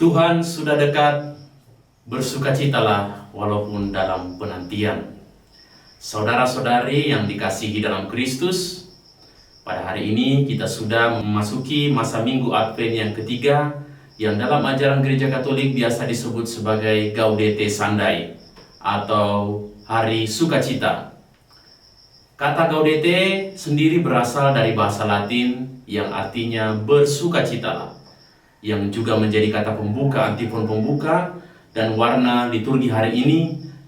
Tuhan sudah dekat, bersukacitalah walaupun dalam penantian. Saudara-saudari yang dikasihi dalam Kristus, pada hari ini kita sudah memasuki masa Minggu Advent yang ketiga, yang dalam ajaran Gereja Katolik biasa disebut sebagai Gaudete Sunday atau Hari Sukacita. Kata Gaudete sendiri berasal dari bahasa Latin yang artinya bersukacitalah, yang juga menjadi kata pembuka, antifon pembuka, dan warna liturgi hari ini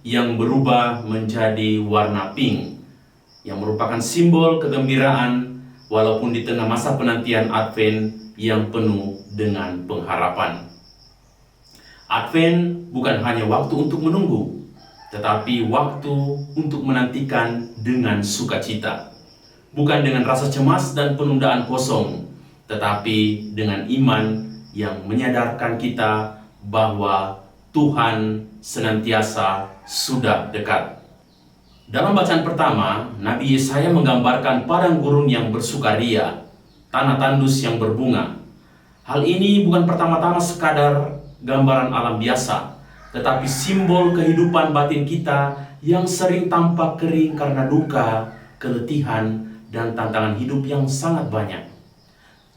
yang berubah menjadi warna pink, yang merupakan simbol kegembiraan walaupun di tengah masa penantian Advent yang penuh dengan pengharapan. Advent bukan hanya waktu untuk menunggu, tetapi waktu untuk menantikan dengan sukacita. Bukan dengan rasa cemas dan penundaan kosong, tetapi dengan iman yang menyadarkan kita bahwa Tuhan senantiasa sudah dekat. Dalam bacaan pertama, Nabi Yesaya menggambarkan padang gurun yang bersukaria, tanah tandus yang berbunga. Hal ini bukan pertama-tama sekadar gambaran alam biasa, tetapi simbol kehidupan batin kita yang sering tampak kering karena duka, keletihan, dan tantangan hidup yang sangat banyak.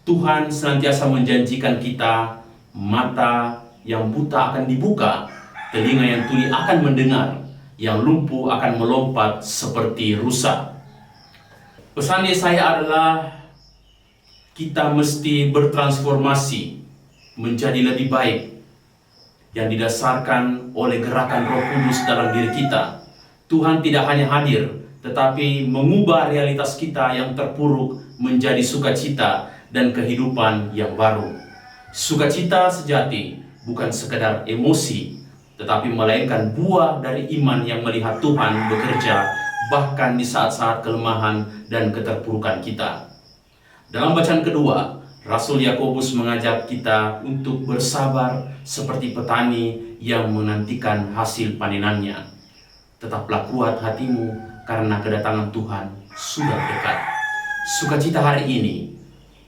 Tuhan senantiasa menjanjikan kita, mata yang buta akan dibuka, telinga yang tuli akan mendengar, yang lumpuh akan melompat seperti rusa. Pesan Yesaya adalah kita mesti bertransformasi menjadi lebih baik, yang didasarkan oleh gerakan Roh Kudus dalam diri kita. Tuhan tidak hanya hadir, tetapi mengubah realitas kita yang terpuruk menjadi sukacita dan kehidupan yang baru. Sukacita sejati bukan sekedar emosi, tetapi melainkan buah dari iman yang melihat Tuhan bekerja bahkan di saat-saat kelemahan dan keterpurukan kita. Dalam bacaan kedua, Rasul Yakobus mengajak kita untuk bersabar seperti petani yang menantikan hasil panenannya. Tetaplah kuat hatimu karena kedatangan Tuhan sudah dekat. Sukacita hari ini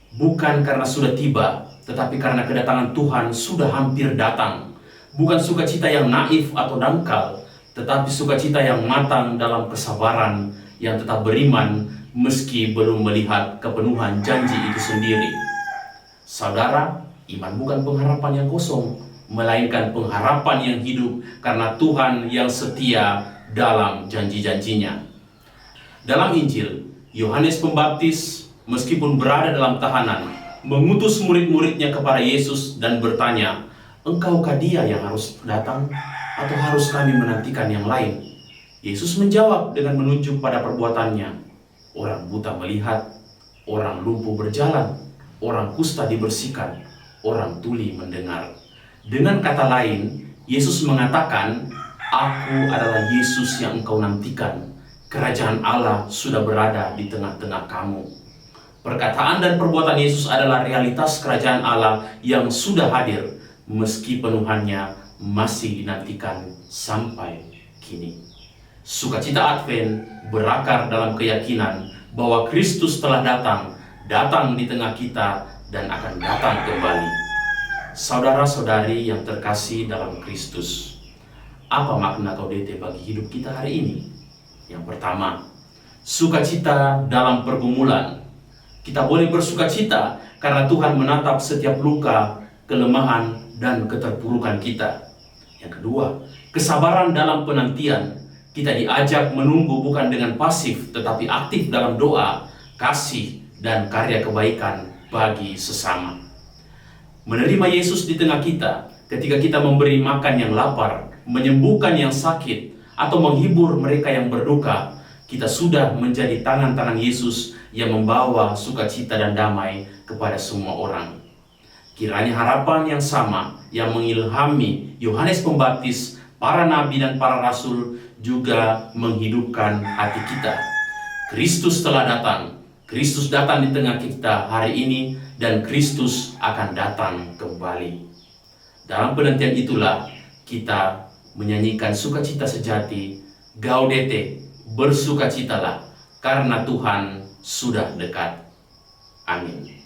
bukan karena sudah tiba, tetapi karena kedatangan Tuhan sudah hampir datang. Bukan sukacita yang naif atau dangkal, tetapi sukacita yang matang dalam kesabaran, yang tetap beriman meski belum melihat kepenuhan janji itu sendiri. Saudara, iman bukan pengharapan yang kosong, melainkan pengharapan yang hidup karena Tuhan yang setia dalam janji-janjinya. Dalam Injil, Yohanes Pembaptis meskipun berada dalam tahanan, mengutus murid-muridnya kepada Yesus dan bertanya, "Engkaukah Dia yang harus datang, atau harus kami menantikan yang lain?" Yesus menjawab dengan menunjuk pada perbuatannya. Orang buta melihat, orang lumpuh berjalan, orang kusta dibersihkan, orang tuli mendengar. Dengan kata lain, Yesus mengatakan, "Aku adalah Yesus yang engkau nantikan. Kerajaan Allah sudah berada di tengah-tengah kamu." Perkataan dan perbuatan Yesus adalah realitas kerajaan Allah yang sudah hadir, meski penuhannya masih dinantikan sampai kini. Sukacita Advent berakar dalam keyakinan bahwa Kristus telah datang di tengah kita dan akan datang kembali. Saudara-saudari yang terkasih dalam Kristus, apa makna Gaudete bagi hidup kita hari ini? Yang pertama, sukacita dalam pergumulan. Kita boleh bersukacita karena Tuhan menatap setiap luka, kelemahan, dan keterpurukan kita. Yang kedua, kesabaran dalam penantian. Kita diajak menunggu bukan dengan pasif, tetapi aktif dalam doa, kasih, dan karya kebaikan bagi sesama. Menerima Yesus di tengah kita ketika kita memberi makan yang lapar, menyembuhkan yang sakit, atau menghibur mereka yang berduka. Kita sudah menjadi tangan-tangan Yesus yang membawa sukacita dan damai kepada semua orang. Kiranya harapan yang sama yang mengilhami Yohanes Pembaptis, para nabi dan para rasul juga menghidupkan hati kita. Kristus telah datang. Kristus datang di tengah kita hari ini, dan Kristus akan datang kembali. Dalam penantian itulah kita menyanyikan sukacita sejati, Gaudete, bersukacitalah karena Tuhan sudah dekat. Amin.